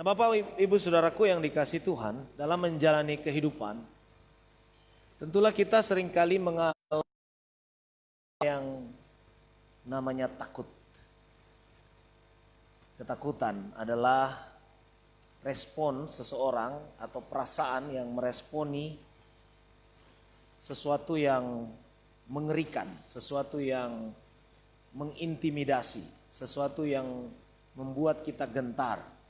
Bapak, Ibu, Saudaraku yang dikasihi Tuhan, dalam menjalani kehidupan, tentulah kita seringkali mengalami yang namanya takut. Ketakutan adalah respon seseorang atau perasaan yang meresponi sesuatu yang mengerikan, sesuatu yang mengintimidasi, sesuatu yang membuat kita gentar.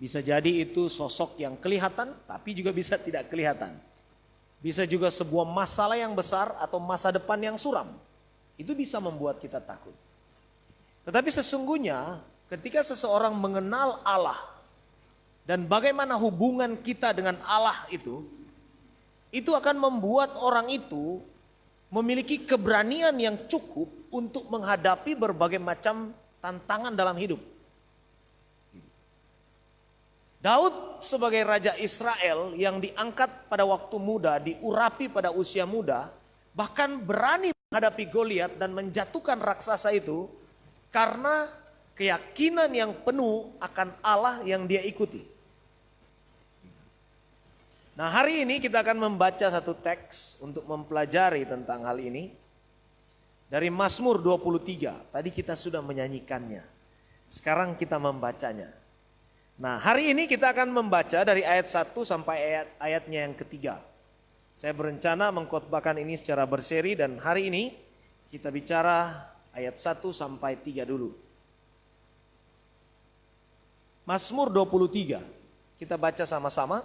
Bisa jadi itu sosok yang kelihatan, tapi juga bisa tidak kelihatan. Bisa juga sebuah masalah yang besar atau masa depan yang suram. Itu bisa membuat kita takut. Tetapi sesungguhnya ketika seseorang mengenal Allah dan bagaimana hubungan kita dengan Allah itu akan membuat orang itu memiliki keberanian yang cukup untuk menghadapi berbagai macam tantangan dalam hidup. Daud sebagai Raja Israel yang diangkat pada waktu muda, diurapi pada usia muda, bahkan berani menghadapi Goliat dan menjatuhkan raksasa itu karena keyakinan yang penuh akan Allah yang dia ikuti. Nah, hari ini kita akan membaca satu teks untuk mempelajari tentang hal ini. Dari Mazmur 23, tadi kita sudah menyanyikannya. Sekarang kita membacanya. Nah, hari ini kita akan membaca dari ayat 1 sampai ayatnya yang ketiga. Saya berencana mengkhotbahkan ini secara berseri dan hari ini kita bicara ayat 1 sampai 3 dulu. Mazmur 23, kita baca sama-sama.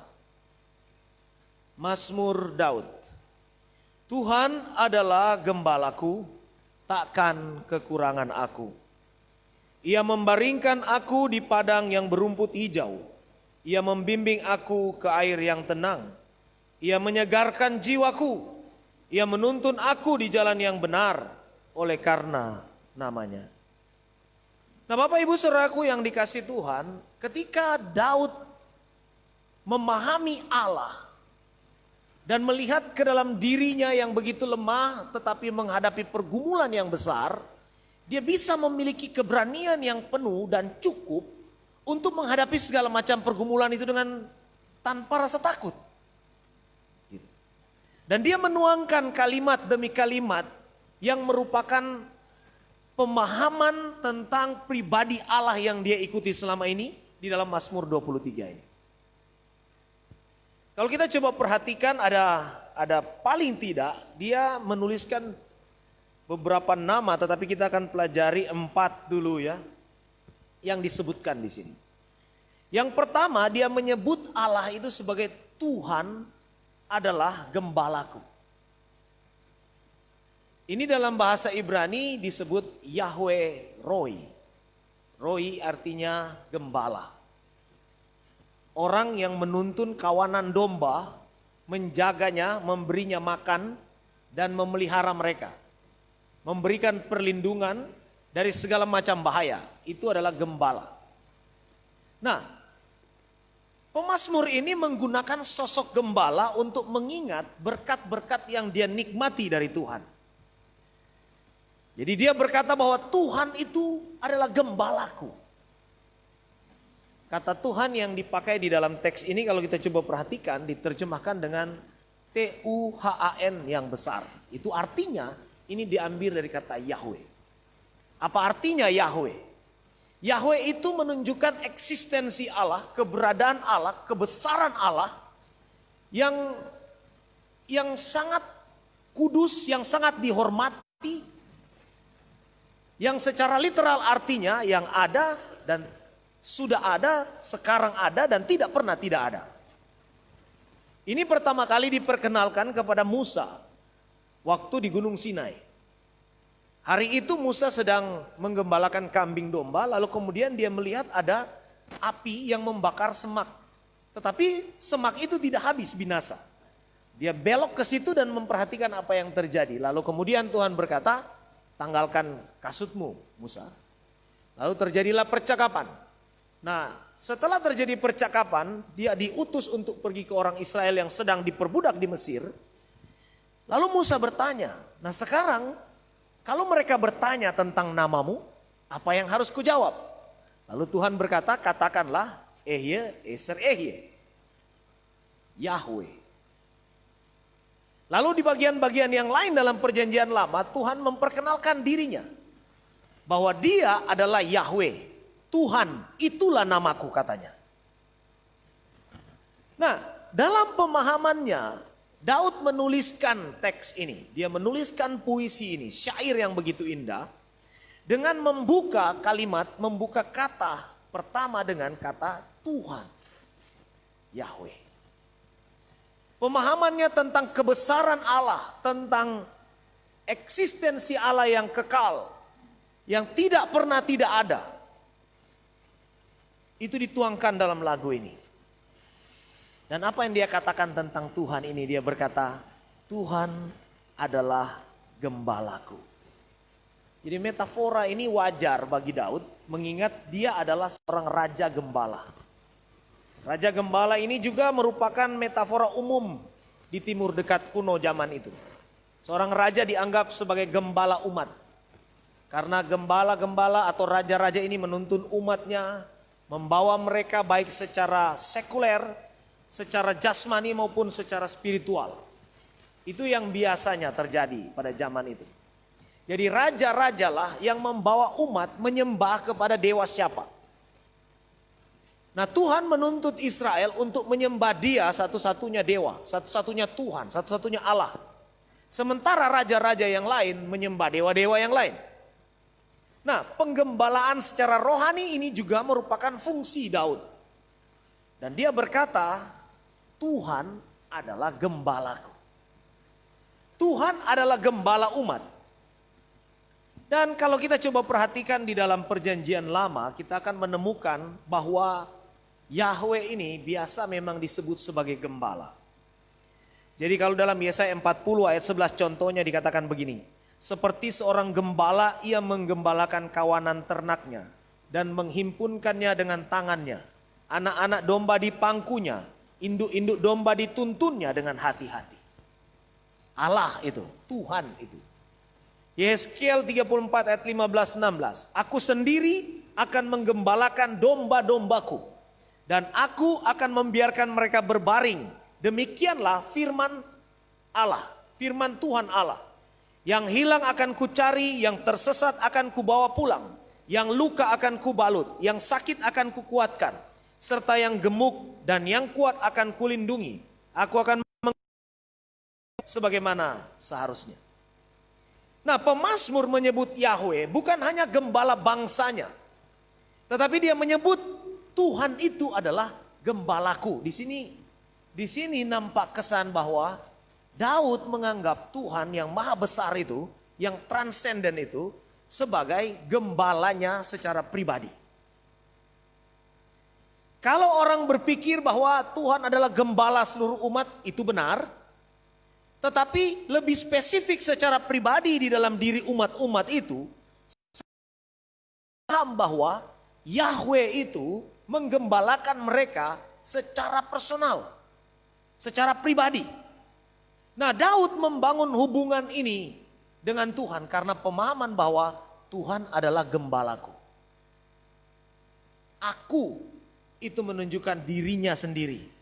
Mazmur Daud. Tuhan adalah gembalaku, takkan kekurangan aku. Ia membaringkan aku di padang yang berumput hijau. Ia membimbing aku ke air yang tenang. Ia menyegarkan jiwaku. Ia menuntun aku di jalan yang benar oleh karena namanya. Nah, Bapak, Ibu, Saudaraku yang dikasihi Tuhan, ketika Daud memahami Allah dan melihat ke dalam dirinya yang begitu lemah tetapi menghadapi pergumulan yang besar, dia bisa memiliki keberanian yang penuh dan cukup untuk menghadapi segala macam pergumulan itu dengan tanpa rasa takut. Dan dia menuangkan kalimat demi kalimat yang merupakan pemahaman tentang pribadi Allah yang dia ikuti selama ini di dalam Mazmur 23 ini. Kalau kita coba perhatikan ada paling tidak dia menuliskan beberapa nama, tetapi kita akan pelajari 4 dulu ya yang disebutkan di sini. Yang pertama, dia menyebut Allah itu sebagai Tuhan adalah gembalaku. Ini dalam bahasa Ibrani disebut Yahweh Roi. Roi artinya gembala. Orang yang menuntun kawanan domba, menjaganya, memberinya makan dan memelihara mereka. Memberikan perlindungan dari segala macam bahaya. Itu adalah gembala. Nah, pemazmur ini menggunakan sosok gembala untuk mengingat berkat-berkat yang dia nikmati dari Tuhan. Jadi dia berkata bahwa Tuhan itu adalah gembalaku. Kata Tuhan yang dipakai di dalam teks ini kalau kita coba perhatikan diterjemahkan dengan Tuhan yang besar. Itu artinya ini diambil dari kata Yahweh. Apa artinya Yahweh? Yahweh itu menunjukkan eksistensi Allah, keberadaan Allah, kebesaran Allah yang sangat kudus, yang sangat dihormati, yang secara literal artinya yang ada dan sudah ada, sekarang ada dan tidak pernah tidak ada. Ini pertama kali diperkenalkan kepada Musa waktu di Gunung Sinai. Hari itu Musa sedang menggembalakan kambing domba, lalu kemudian dia melihat ada api yang membakar semak. Tetapi semak itu tidak habis binasa. Dia belok ke situ dan memperhatikan apa yang terjadi. Lalu kemudian Tuhan berkata, tanggalkan kasutmu Musa. Lalu terjadilah percakapan. Nah, setelah terjadi percakapan, dia diutus untuk pergi ke orang Israel yang sedang diperbudak di Mesir. Lalu Musa bertanya, nah sekarang kalau mereka bertanya tentang namamu, apa yang harus kujawab? Lalu Tuhan berkata, katakanlah Ehye, Eser, Ehye. Yahweh. Lalu di bagian-bagian yang lain dalam perjanjian lama, Tuhan memperkenalkan dirinya. Bahwa dia adalah Yahweh. Tuhan, itulah namaku katanya. Nah, dalam pemahamannya, Daud menuliskan teks ini. Dia menuliskan puisi ini, syair yang begitu indah. Dengan membuka kalimat, membuka kata pertama dengan kata Tuhan. Yahweh. Pemahamannya tentang kebesaran Allah, tentang eksistensi Allah yang kekal, yang tidak pernah tidak ada. Itu dituangkan dalam lagu ini. Dan apa yang dia katakan tentang Tuhan ini? Dia berkata, Tuhan adalah gembalaku. Jadi metafora ini wajar bagi Daud, mengingat dia adalah seorang raja gembala. Raja gembala ini juga merupakan metafora umum di timur dekat kuno zaman itu. Seorang raja dianggap sebagai gembala umat. Karena gembala-gembala atau raja-raja ini menuntun umatnya, membawa mereka baik secara sekuler, secara jasmani maupun secara spiritual. Itu yang biasanya terjadi pada zaman itu. Jadi raja-rajalah yang membawa umat menyembah kepada dewa siapa. Nah, Tuhan menuntut Israel untuk menyembah dia satu-satunya dewa, satu-satunya Tuhan, satu-satunya Allah. Sementara raja-raja yang lain menyembah dewa-dewa yang lain. Nah, penggembalaan secara rohani ini juga merupakan fungsi Daud. Dan dia berkata, Tuhan adalah gembalaku. Tuhan adalah gembala umat. Dan kalau kita coba perhatikan di dalam perjanjian lama, kita akan menemukan bahwa Yahweh ini biasa memang disebut sebagai gembala. Jadi kalau dalam Yesaya 40 ayat 11 contohnya dikatakan begini. Seperti seorang gembala ia menggembalakan kawanan ternaknya dan menghimpunkannya dengan tangannya. Anak-anak domba di pangkunya, induk-induk domba dituntunnya dengan hati-hati. Allah itu, Tuhan itu. Yesaya 34 ayat 15-16. Aku sendiri akan menggembalakan domba-dombaku. Dan aku akan membiarkan mereka berbaring. Demikianlah firman Allah, firman Tuhan Allah. Yang hilang akan kucari, yang tersesat akan kubawa pulang. Yang luka akan kubalut, yang sakit akan kukuatkan. Serta yang gemuk dan yang kuat akan kulindungi. Aku akan sebagaimana seharusnya. Nah, pemazmur menyebut Yahweh bukan hanya gembala bangsanya, tetapi dia menyebut Tuhan itu adalah gembalaku. Di sini nampak kesan bahwa Daud menganggap Tuhan yang maha besar itu, yang transenden itu, sebagai gembalanya secara pribadi. Kalau orang berpikir bahwa Tuhan adalah gembala seluruh umat, itu benar. Tetapi lebih spesifik secara pribadi di dalam diri umat-umat itu, paham bahwa Yahweh itu menggembalakan mereka secara personal, secara pribadi. Nah, Daud membangun hubungan ini dengan Tuhan karena pemahaman bahwa Tuhan adalah gembalaku. Aku itu menunjukkan dirinya sendiri.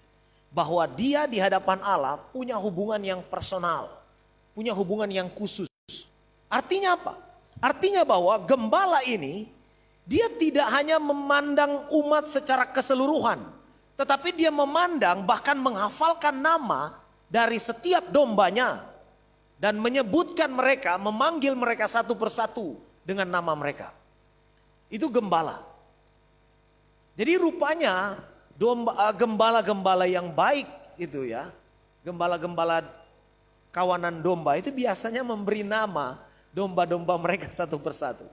Bahwa dia di hadapan Allah punya hubungan yang personal. Punya hubungan yang khusus. Artinya apa? Artinya bahwa gembala ini, dia tidak hanya memandang umat secara keseluruhan. Tetapi dia memandang bahkan menghafalkan nama dari setiap dombanya. Dan menyebutkan mereka, memanggil mereka satu persatu dengan nama mereka. Itu gembala. Jadi rupanya gembala-gembala yang baik itu ya, gembala-gembala kawanan domba itu biasanya memberi nama domba-domba mereka satu persatu.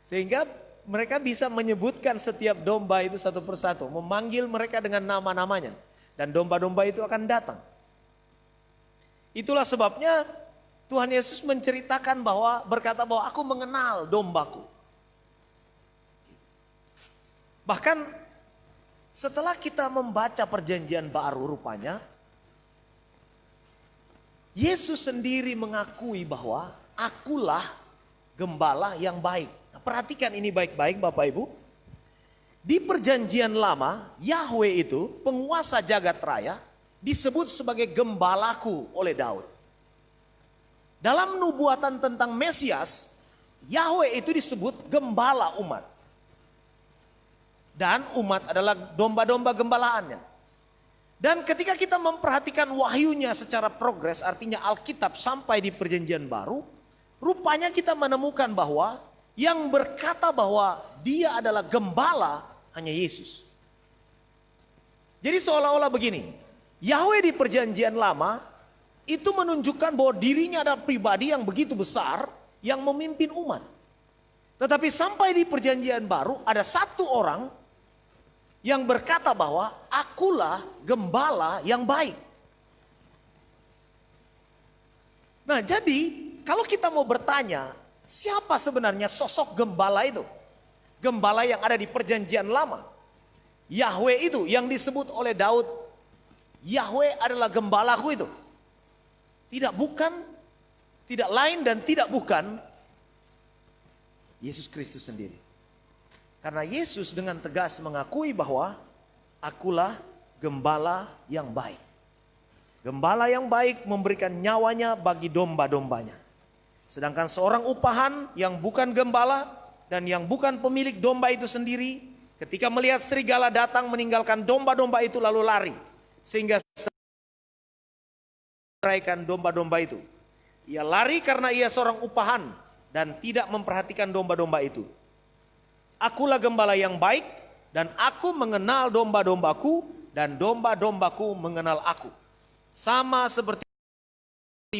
Sehingga mereka bisa menyebutkan setiap domba itu satu persatu, memanggil mereka dengan nama-namanya. Dan domba-domba itu akan datang. Itulah sebabnya Tuhan Yesus menceritakan berkata bahwa aku mengenal dombaku. Bahkan setelah kita membaca perjanjian baru rupanya, Yesus sendiri mengakui bahwa akulah gembala yang baik. Nah, perhatikan ini baik-baik Bapak Ibu. Di perjanjian lama, Yahweh itu penguasa jagat raya disebut sebagai gembalaku oleh Daud. Dalam nubuatan tentang Mesias, Yahweh itu disebut gembala umat. Dan umat adalah domba-domba gembalaannya. Dan ketika kita memperhatikan wahyunya secara progres, artinya Alkitab sampai di perjanjian baru, rupanya kita menemukan bahwa yang berkata bahwa dia adalah gembala hanya Yesus. Jadi seolah-olah begini, Yahweh di perjanjian lama itu menunjukkan bahwa dirinya adalah pribadi yang begitu besar yang memimpin umat. Tetapi sampai di perjanjian baru ada satu orang yang berkata bahwa akulah gembala yang baik. Nah, jadi kalau kita mau bertanya, siapa sebenarnya sosok gembala itu? Gembala yang ada di perjanjian lama. Yahweh itu yang disebut oleh Daud, Yahweh adalah gembalaku itu. Tidak bukan, tidak lain dan tidak bukan Yesus Kristus sendiri. Karena Yesus dengan tegas mengakui bahwa akulah gembala yang baik. Gembala yang baik memberikan nyawanya bagi domba-dombanya. Sedangkan seorang upahan yang bukan gembala dan yang bukan pemilik domba itu sendiri, ketika melihat serigala datang meninggalkan domba-domba itu lalu lari. Sehingga meraikan domba-domba itu. Ia lari karena ia seorang upahan dan tidak memperhatikan domba-domba itu. Akulah gembala yang baik dan aku mengenal domba-dombaku dan domba-dombaku mengenal aku. Sama seperti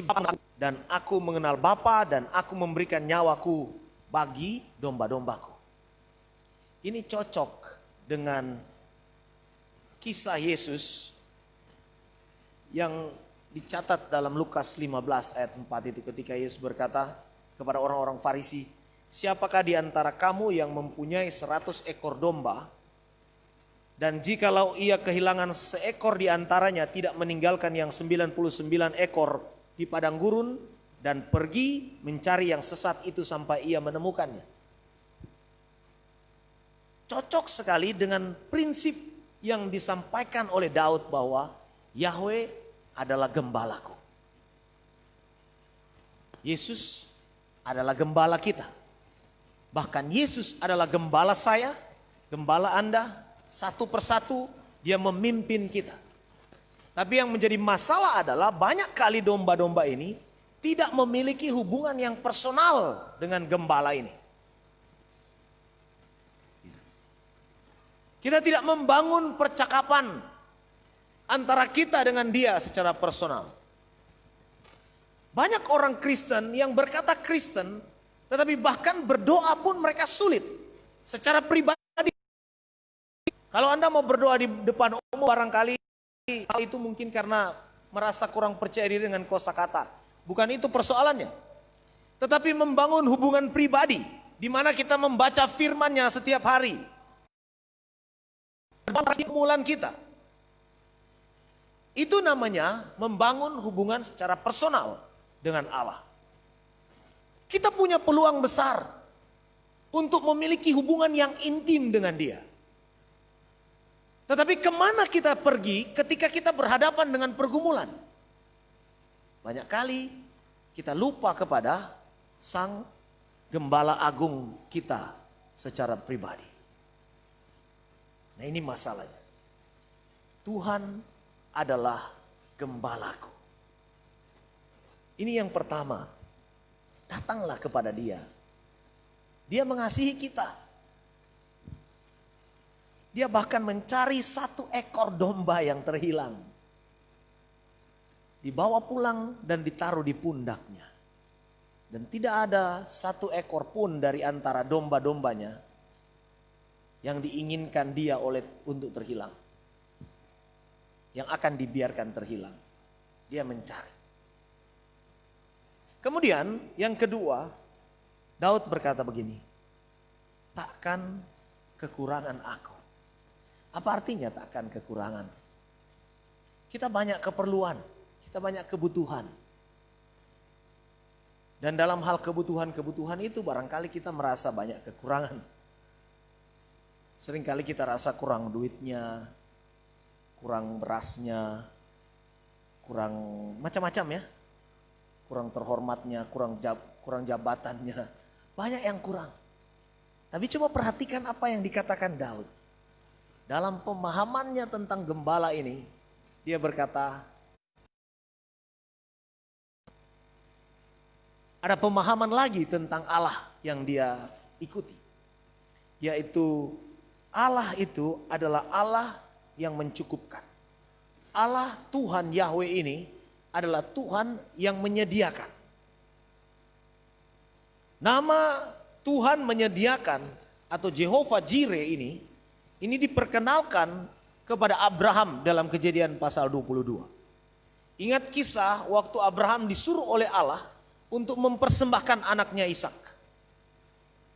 Bapa dan aku mengenal Bapa dan aku memberikan nyawaku bagi domba-dombaku. Ini cocok dengan kisah Yesus yang dicatat dalam Lukas 15 ayat 4 itu ketika Yesus berkata kepada orang-orang Farisi, siapakah di antara kamu yang mempunyai 100 ekor domba dan jikalau ia kehilangan seekor di antaranya tidak meninggalkan yang 99 ekor di padang gurun dan pergi mencari yang sesat itu sampai ia menemukannya. Cocok sekali dengan prinsip yang disampaikan oleh Daud bahwa Yahweh adalah gembalaku. Yesus adalah gembala kita. Bahkan Yesus adalah gembala saya, gembala Anda, satu persatu dia memimpin kita. Tapi yang menjadi masalah adalah banyak kali domba-domba ini tidak memiliki hubungan yang personal dengan gembala ini. Kita tidak membangun percakapan antara kita dengan dia secara personal. Banyak orang Kristen yang berkata Kristen, tetapi bahkan berdoa pun mereka sulit. Secara pribadi, kalau Anda mau berdoa di depan umum barangkali hal itu mungkin karena merasa kurang percaya diri dengan kosakata. Bukan itu persoalannya. Tetapi membangun hubungan pribadi, di mana kita membaca firman-Nya setiap hari. Permulaan kita. Itu namanya membangun hubungan secara personal dengan Allah. Kita punya peluang besar untuk memiliki hubungan yang intim dengan Dia. Tetapi kemana kita pergi ketika kita berhadapan dengan pergumulan? Banyak kali kita lupa kepada Sang Gembala Agung kita secara pribadi. Nah, ini masalahnya. Tuhan adalah gembalaku. Ini yang pertama. Datanglah kepada Dia. Dia mengasihi kita. Dia bahkan mencari 1 ekor domba yang terhilang. Dibawa pulang dan ditaruh di pundaknya. Dan tidak ada 1 ekor pun dari antara domba-dombanya yang diinginkan dia untuk terhilang. Yang akan dibiarkan terhilang. Dia mencari. Kemudian yang kedua, Daud berkata begini, takkan kekurangan aku. Apa artinya takkan kekurangan? Kita banyak keperluan, kita banyak kebutuhan. Dan dalam hal kebutuhan-kebutuhan itu barangkali kita merasa banyak kekurangan. Seringkali kita rasa kurang duitnya, kurang berasnya, kurang macam-macam ya. Kurang terhormatnya, kurang jabatannya. Banyak yang kurang. Tapi coba perhatikan apa yang dikatakan Daud. Dalam pemahamannya tentang gembala ini, dia berkata, ada pemahaman lagi tentang Allah yang dia ikuti. Yaitu Allah itu adalah Allah yang mencukupkan. Allah Tuhan Yahweh ini adalah Tuhan yang menyediakan. Nama Tuhan menyediakan atau Jehovah Jireh ini diperkenalkan kepada Abraham dalam Kejadian pasal 22. Ingat kisah waktu Abraham disuruh oleh Allah untuk mempersembahkan anaknya Ishak.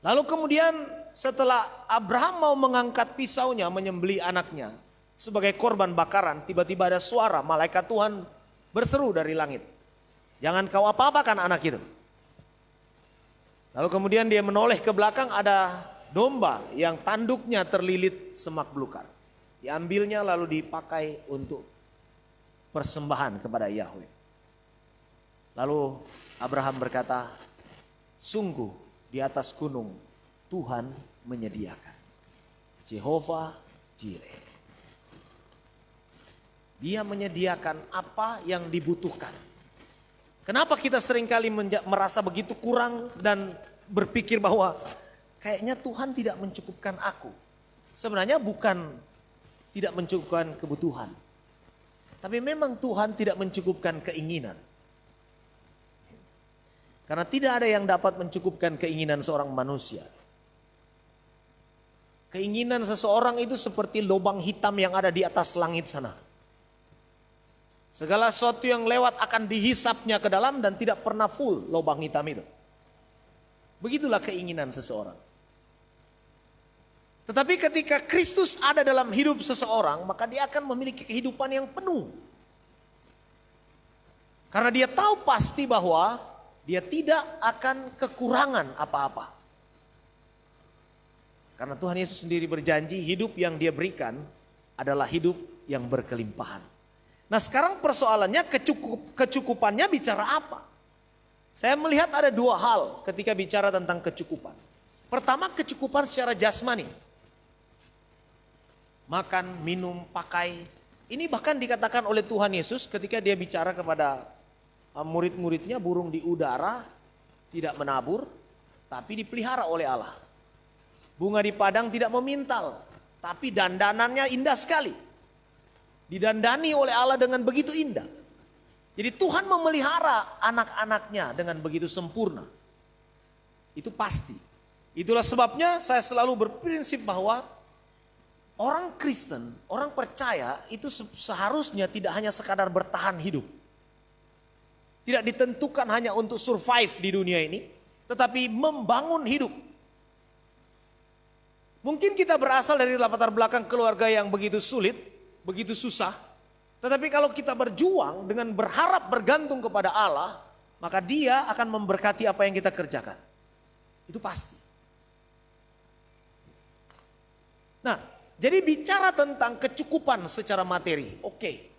Lalu kemudian setelah Abraham mau mengangkat pisaunya menyembelih anaknya sebagai korban bakaran, tiba-tiba ada suara malaikat Tuhan berseru dari langit. Jangan kau apa-apakan anak itu. Lalu kemudian dia menoleh ke belakang, ada domba yang tanduknya terlilit semak belukar. Diambilnya lalu dipakai untuk persembahan kepada Yahweh. Lalu Abraham berkata, sungguh di atas gunung Tuhan menyediakan. Jehovah Jireh. Dia menyediakan apa yang dibutuhkan. Kenapa kita seringkali merasa begitu kurang dan berpikir bahwa kayaknya Tuhan tidak mencukupkan aku. Sebenarnya bukan tidak mencukupkan kebutuhan. Tapi memang Tuhan tidak mencukupkan keinginan. Karena tidak ada yang dapat mencukupkan keinginan seorang manusia. Keinginan seseorang itu seperti lubang hitam yang ada di atas langit sana. Segala sesuatu yang lewat akan dihisapnya ke dalam dan tidak pernah full lubang hitam itu. Begitulah keinginan seseorang. Tetapi ketika Kristus ada dalam hidup seseorang, maka dia akan memiliki kehidupan yang penuh. Karena dia tahu pasti bahwa dia tidak akan kekurangan apa-apa. Karena Tuhan Yesus sendiri berjanji hidup yang dia berikan adalah hidup yang berkelimpahan. Nah sekarang persoalannya kecukupannya bicara apa? Saya melihat ada dua hal ketika bicara tentang kecukupan. Pertama, kecukupan secara jasmani. Makan, minum, pakai. Ini bahkan dikatakan oleh Tuhan Yesus ketika dia bicara kepada murid-muridnya, burung di udara tidak menabur tapi dipelihara oleh Allah. Bunga di padang tidak memintal tapi dandanannya indah sekali. Didandani oleh Allah dengan begitu indah. Jadi Tuhan memelihara anak-anaknya dengan begitu sempurna. Itu pasti. Itulah sebabnya saya selalu berprinsip bahwa orang Kristen, orang percaya itu seharusnya tidak hanya sekadar bertahan hidup. Tidak ditentukan hanya untuk survive di dunia ini, tetapi membangun hidup. Mungkin kita berasal dari latar belakang keluarga yang begitu sulit, begitu susah. Tetapi kalau kita berjuang dengan berharap bergantung kepada Allah, maka Dia akan memberkati apa yang kita kerjakan. Itu pasti. Nah, jadi bicara tentang kecukupan secara materi, oke.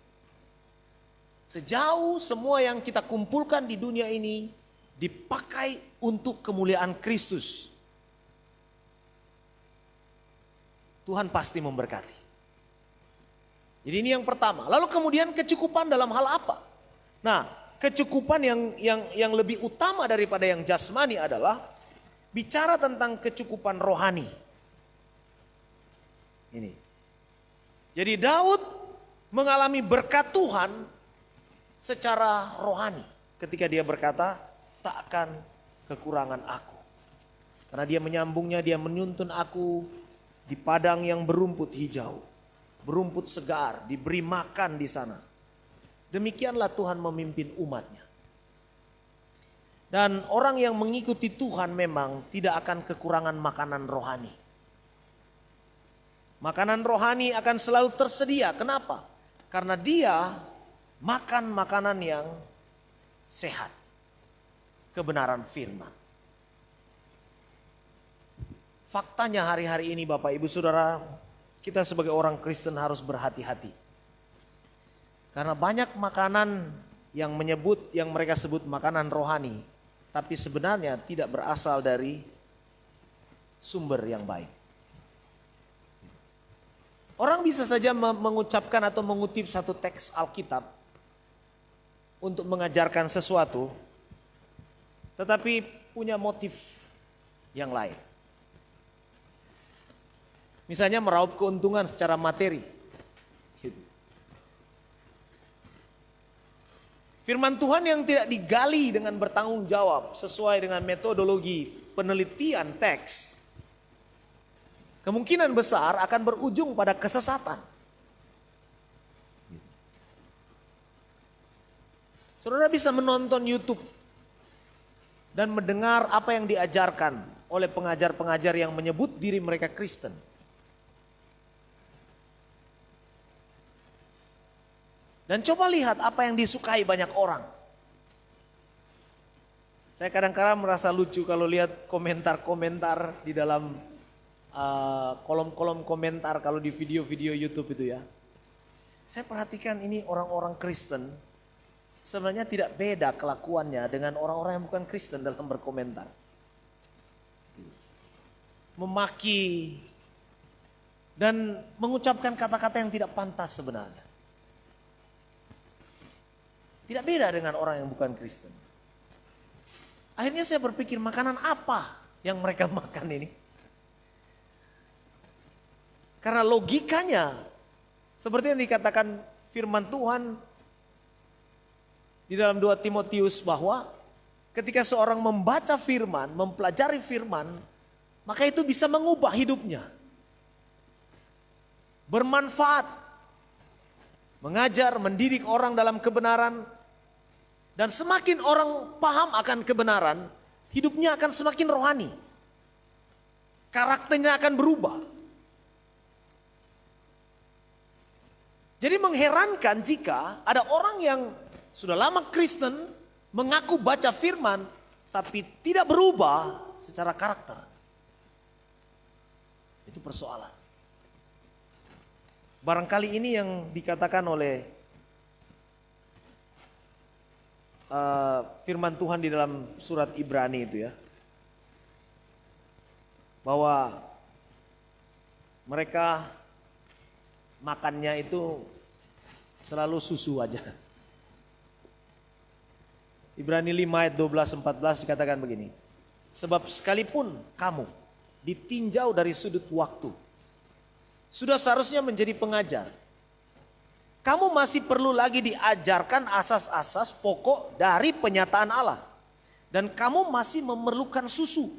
Sejauh semua yang kita kumpulkan di dunia ini dipakai untuk kemuliaan Kristus, Tuhan pasti memberkati. Jadi ini yang pertama. Lalu kemudian kecukupan dalam hal apa? Nah, kecukupan yang lebih utama daripada yang jasmani adalah bicara tentang kecukupan rohani. Ini. Jadi Daud mengalami berkat Tuhan secara rohani ketika dia berkata, tak akan kekurangan aku. Karena dia menyambungnya, dia menuntun aku di padang yang berumput hijau, berumput segar, diberi makan di sana. Demikianlah Tuhan memimpin umatnya. Dan orang yang mengikuti Tuhan memang tidak akan kekurangan makanan rohani. Makanan rohani akan selalu tersedia. Kenapa? Karena dia makan makanan yang sehat. Kebenaran firman. Faktanya hari-hari ini Bapak Ibu Saudara, kita sebagai orang Kristen harus berhati-hati. Karena banyak makanan yang mereka sebut makanan rohani, tapi sebenarnya tidak berasal dari sumber yang baik. Orang bisa saja mengucapkan atau mengutip satu teks Alkitab untuk mengajarkan sesuatu, tetapi punya motif yang lain. Misalnya meraup keuntungan secara materi. Firman Tuhan yang tidak digali dengan bertanggung jawab sesuai dengan metodologi penelitian teks, kemungkinan besar akan berujung pada kesesatan. Saudara bisa menonton YouTube dan mendengar apa yang diajarkan oleh pengajar-pengajar yang menyebut diri mereka Kristen. Dan coba lihat apa yang disukai banyak orang. Saya kadang-kadang merasa lucu kalau lihat komentar-komentar di dalam kolom-kolom komentar kalau di video-video YouTube itu ya. Saya perhatikan ini orang-orang Kristen sebenarnya tidak beda kelakuannya dengan orang-orang yang bukan Kristen dalam berkomentar. Memaki dan mengucapkan kata-kata yang tidak pantas sebenarnya. Tidak beda dengan orang yang bukan Kristen. Akhirnya saya berpikir makanan apa yang mereka makan ini? Karena logikanya seperti yang dikatakan firman Tuhan di dalam 2 Timotius bahwa ketika seorang membaca firman, mempelajari firman, maka itu bisa mengubah hidupnya. Bermanfaat. Mengajar, mendidik orang dalam kebenaran. Dan semakin orang paham akan kebenaran, hidupnya akan semakin rohani. Karakternya akan berubah. Jadi mengherankan jika ada orang yang sudah lama Kristen, mengaku baca firman, tapi tidak berubah secara karakter. Itu persoalan. Barangkali ini yang dikatakan oleh firman Tuhan di dalam surat Ibrani itu ya, bahwa mereka makannya itu selalu susu aja. Ibrani 5 ayat 12-14 dikatakan begini, sebab sekalipun kamu ditinjau dari sudut waktu, sudah seharusnya menjadi pengajar. Kamu masih perlu lagi diajarkan asas-asas pokok dari penyataan Allah. Dan kamu masih memerlukan susu,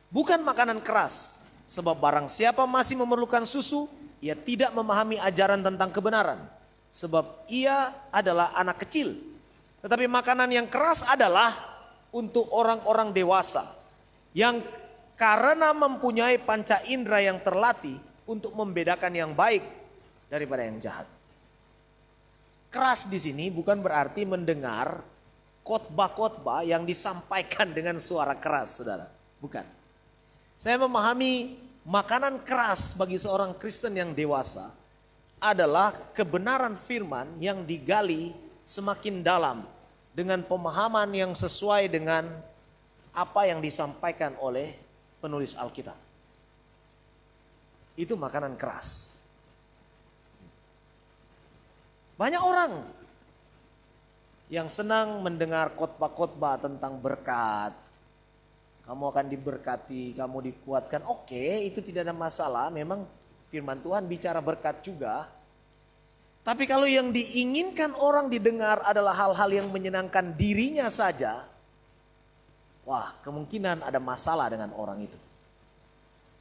bukan makanan keras. Sebab barang siapa masih memerlukan susu, ia tidak memahami ajaran tentang kebenaran. Sebab ia adalah anak kecil. Tetapi makanan yang keras adalah untuk orang-orang dewasa, yang karena mempunyai panca indera yang terlatih untuk membedakan yang baik daripada yang jahat. Keras di sini bukan berarti mendengar khotbah-khotbah yang disampaikan dengan suara keras, saudara. Bukan. Saya memahami makanan keras bagi seorang Kristen yang dewasa adalah kebenaran firman yang digali semakin dalam dengan pemahaman yang sesuai dengan apa yang disampaikan oleh penulis Alkitab. Itu makanan keras. Banyak orang yang senang mendengar khotbah-khotbah tentang berkat. Kamu akan diberkati, kamu dikuatkan. Oke, itu tidak ada masalah. Memang firman Tuhan bicara berkat juga. Tapi kalau yang diinginkan orang didengar adalah hal-hal yang menyenangkan dirinya saja, wah, kemungkinan ada masalah dengan orang itu.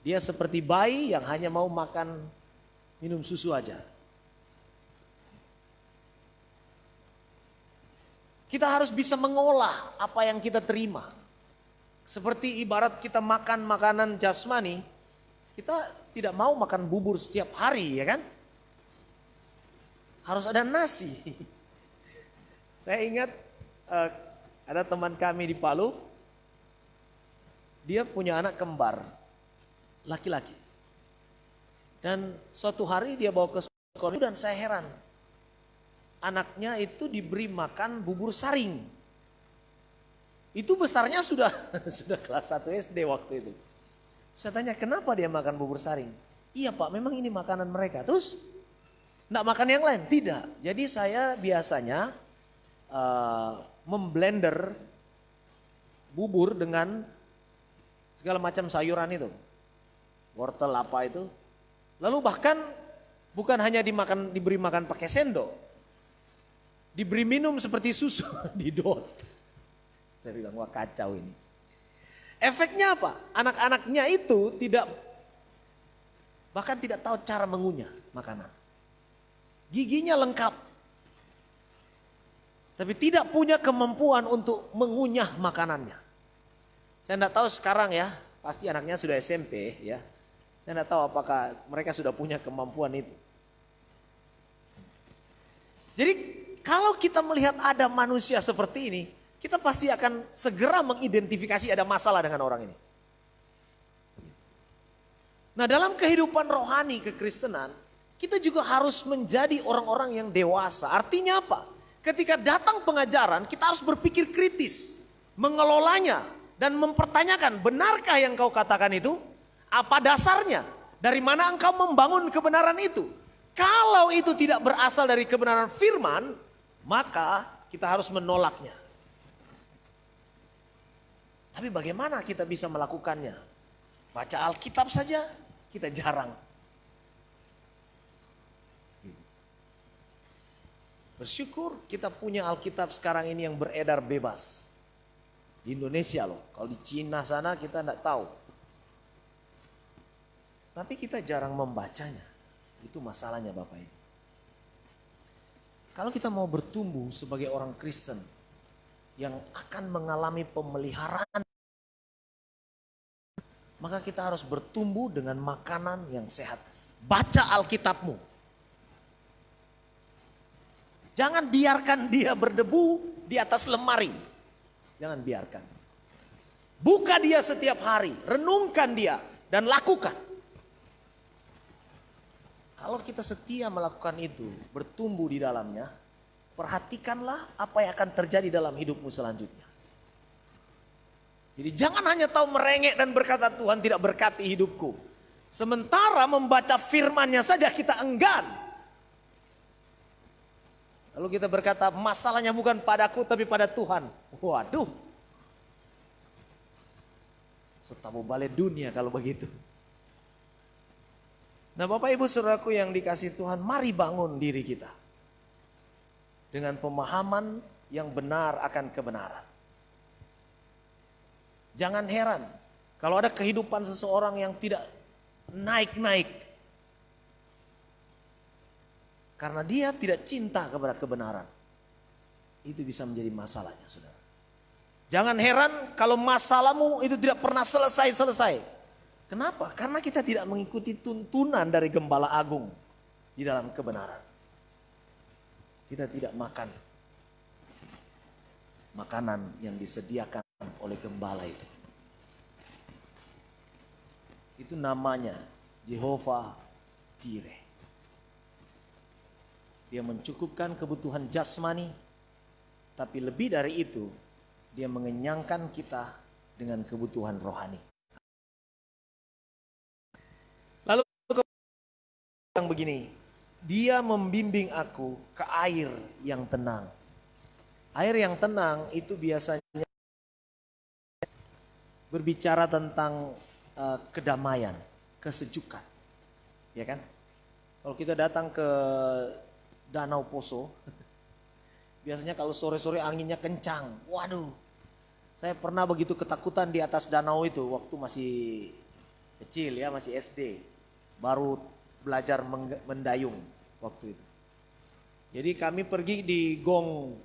Dia seperti bayi yang hanya mau makan, minum susu aja. Kita harus bisa mengolah apa yang kita terima. Seperti ibarat kita makan makanan jasmani, kita tidak mau makan bubur setiap hari, ya kan? Harus ada nasi. Saya ingat ada teman kami di Palu, dia punya anak kembar, laki-laki. Dan suatu hari dia bawa ke sekolah dan saya heran. Anaknya itu diberi makan bubur saring. Itu besarnya sudah sudah kelas 1 SD waktu itu. Saya tanya, kenapa dia makan bubur saring? Iya Pak, memang ini makanan mereka. Terus enggak makan yang lain? Tidak. Jadi saya biasanya memblender bubur dengan segala macam sayuran itu. Wortel apa itu. Lalu bahkan bukan hanya diberi makan pakai sendok. Diberi minum seperti susu, didot. Saya bilang, wah kacau ini. Efeknya apa? Anak-anaknya itu bahkan tidak tahu cara mengunyah makanan. Giginya lengkap. Tapi tidak punya kemampuan untuk mengunyah makanannya. Saya tidak tahu sekarang ya, pasti anaknya sudah SMP ya. Saya tidak tahu apakah mereka sudah punya kemampuan itu. Jadi kalau kita melihat ada manusia seperti ini, kita pasti akan segera mengidentifikasi ada masalah dengan orang ini. Nah, dalam kehidupan rohani kekristenan, kita juga harus menjadi orang-orang yang dewasa. Artinya apa? Ketika datang pengajaran, kita harus berpikir kritis, mengelolanya, dan mempertanyakan, benarkah yang kau katakan itu? Apa dasarnya? Dari mana engkau membangun kebenaran itu? Kalau itu tidak berasal dari kebenaran firman, maka kita harus menolaknya. Tapi bagaimana kita bisa melakukannya? Baca Alkitab saja, kita jarang. Bersyukur kita punya Alkitab sekarang ini yang beredar bebas. Di Indonesia loh, kalau di Cina sana kita tidak tahu. Tapi kita jarang membacanya. Itu masalahnya Bapak Ibu. Kalau kita mau bertumbuh sebagai orang Kristen yang akan mengalami pemeliharaan, maka kita harus bertumbuh dengan makanan yang sehat. Baca Alkitabmu. Jangan biarkan dia berdebu di atas lemari. Jangan biarkan. Buka dia setiap hari, renungkan dia dan lakukan. Kalau kita setia melakukan itu, bertumbuh di dalamnya, perhatikanlah apa yang akan terjadi dalam hidupmu selanjutnya. Jadi jangan hanya tahu merengek dan berkata Tuhan tidak berkati hidupku. Sementara membaca firman-Nya saja kita enggan. Lalu kita berkata masalahnya bukan padaku tapi pada Tuhan. Waduh. Setabu balik dunia kalau begitu. Nah Bapak Ibu Saudaraku yang dikasihi Tuhan, mari bangun diri kita. Dengan pemahaman yang benar akan kebenaran. Jangan heran kalau ada kehidupan seseorang yang tidak naik-naik. Karena dia tidak cinta kepada kebenaran. Itu bisa menjadi masalahnya saudara. Jangan heran kalau masalahmu itu tidak pernah selesai-selesai. Kenapa? Karena kita tidak mengikuti tuntunan dari Gembala Agung di dalam kebenaran. Kita tidak makan makanan yang disediakan oleh gembala itu. Itu namanya Jehovah Jireh. Dia mencukupkan kebutuhan jasmani, tapi lebih dari itu, dia mengenyangkan kita dengan kebutuhan rohani. Lalu yang begini, dia membimbing aku ke air yang tenang. Air yang tenang itu biasanya berbicara tentang kedamaian, kesejukan. Ya kan? Kalau kita datang ke Danau Poso, biasanya kalau sore-sore anginnya kencang. Waduh, saya pernah begitu ketakutan di atas danau itu waktu masih kecil ya, masih SD. Baru belajar mendayung waktu itu. Jadi kami pergi di gong,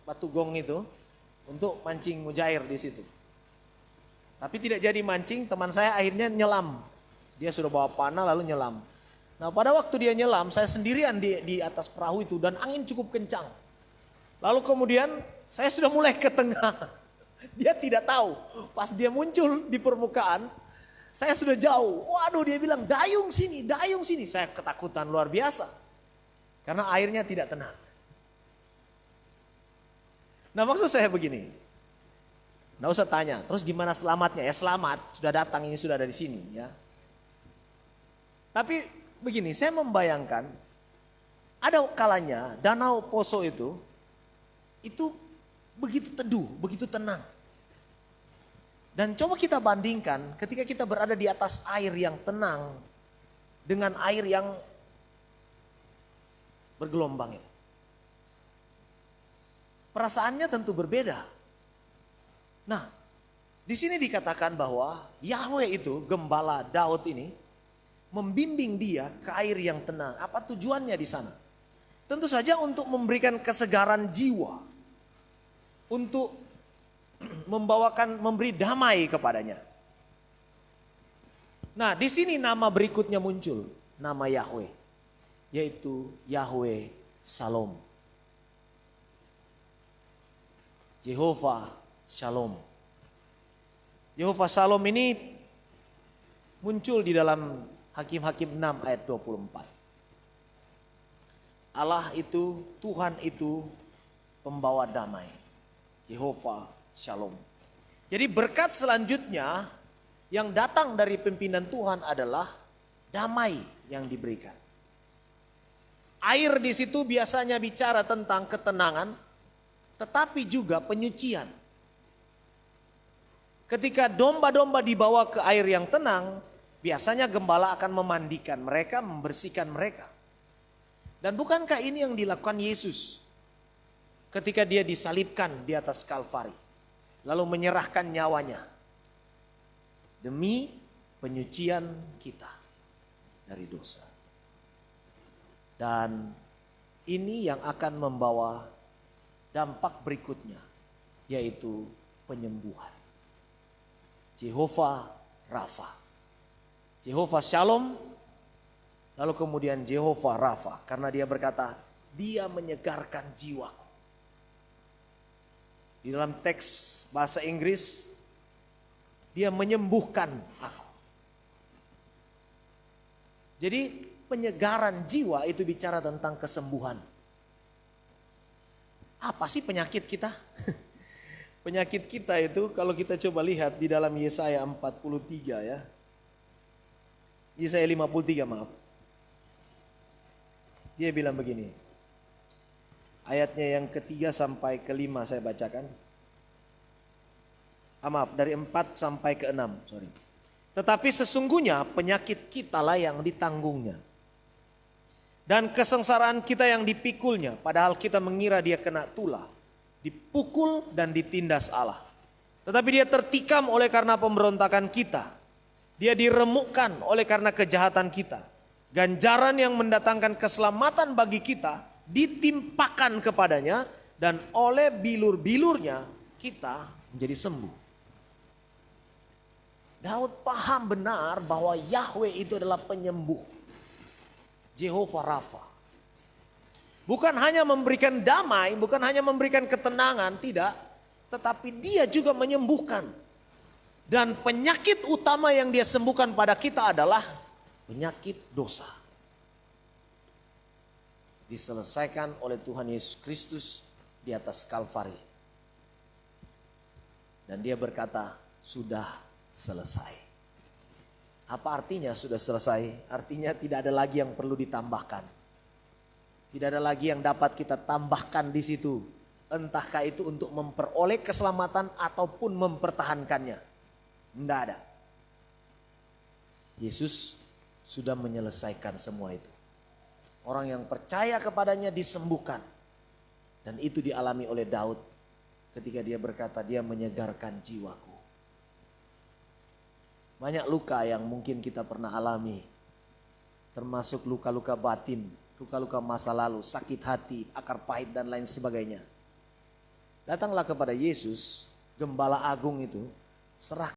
batu gong itu untuk mancing mujair di situ. Tapi tidak jadi mancing, teman saya akhirnya nyelam. Dia sudah bawa panah lalu nyelam. Nah pada waktu dia nyelam, saya sendirian di atas perahu itu dan angin cukup kencang. Lalu kemudian saya sudah mulai ke tengah. Dia tidak tahu. Pas dia muncul di permukaan, saya sudah jauh. Waduh, dia bilang dayung sini, dayung sini. Saya ketakutan luar biasa. Karena airnya tidak tenang. Nah, maksud saya begini. Nggak usah tanya, terus gimana selamatnya? Ya selamat, sudah datang, ini sudah ada di sini ya. Tapi begini, saya membayangkan ada kalanya danau Poso itu begitu teduh, begitu tenang. Dan coba kita bandingkan ketika kita berada di atas air yang tenang dengan air yang bergelombang itu. Perasaannya tentu berbeda. Nah, di sini dikatakan bahwa Yahweh itu, gembala Daud ini, membimbing dia ke air yang tenang. Apa tujuannya di sana? Tentu saja untuk memberikan kesegaran jiwa. Untuk memberi damai kepadanya. Nah, di sini nama berikutnya muncul. Nama Yahweh. Yaitu Yahweh Shalom. Jehovah Shalom. Jehovah Shalom ini muncul di dalam Hakim-Hakim 6 ayat 24. Allah itu, Tuhan itu pembawa damai. Jehovah Shalom. Jadi berkat selanjutnya yang datang dari pimpinan Tuhan adalah damai yang diberikan. Air di situ biasanya bicara tentang ketenangan, tetapi juga penyucian. Ketika domba-domba dibawa ke air yang tenang, biasanya gembala akan memandikan mereka, membersihkan mereka. Dan bukankah ini yang dilakukan Yesus ketika dia disalibkan di atas Kalvari, lalu menyerahkan nyawanya demi penyucian kita dari dosa. Dan ini yang akan membawa dampak berikutnya, yaitu penyembuhan. Jehovah Rafa, Jehovah Shalom, lalu kemudian Jehovah Rafa, karena dia berkata, dia menyegarkan jiwaku. Di dalam teks bahasa Inggris, dia menyembuhkan aku. Jadi penyegaran jiwa itu bicara tentang kesembuhan. Apa sih penyakit kita? Penyakit kita itu kalau kita coba lihat di dalam Yesaya 43 ya. Yesaya 53 maaf. Dia bilang begini. Ayatnya yang ketiga sampai kelima saya bacakan. Maaf, dari 4 sampai ke 6, sorry. Tetapi sesungguhnya penyakit kitalah yang ditanggungnya. Dan kesengsaraan kita yang dipikulnya, padahal kita mengira dia kena tulah, dipukul dan ditindas Allah. Tetapi dia tertikam oleh karena pemberontakan kita. Dia diremukkan oleh karena kejahatan kita. Ganjaran yang mendatangkan keselamatan bagi kita ditimpakan kepadanya, dan oleh bilur-bilurnya kita menjadi sembuh. Daud paham benar bahwa Yahweh itu adalah penyembuh. Jehovah Rafa. Bukan hanya memberikan damai, bukan hanya memberikan ketenangan, tidak. Tetapi dia juga menyembuhkan. Dan penyakit utama yang dia sembuhkan pada kita adalah penyakit dosa. Diselesaikan oleh Tuhan Yesus Kristus di atas Kalvari. Dan dia berkata, sudah selesai. Apa artinya sudah selesai? Artinya tidak ada lagi yang perlu ditambahkan. Tidak ada lagi yang dapat kita tambahkan di situ. Entahkah itu untuk memperoleh keselamatan ataupun mempertahankannya. Tidak ada. Yesus sudah menyelesaikan semua itu. Orang yang percaya kepadanya disembuhkan. Dan itu dialami oleh Daud ketika dia berkata, dia menyegarkan jiwaku. Banyak luka yang mungkin kita pernah alami. Termasuk luka-luka batin, luka-luka masa lalu, sakit hati, akar pahit dan lain sebagainya. Datanglah kepada Yesus, Gembala Agung itu, serahkan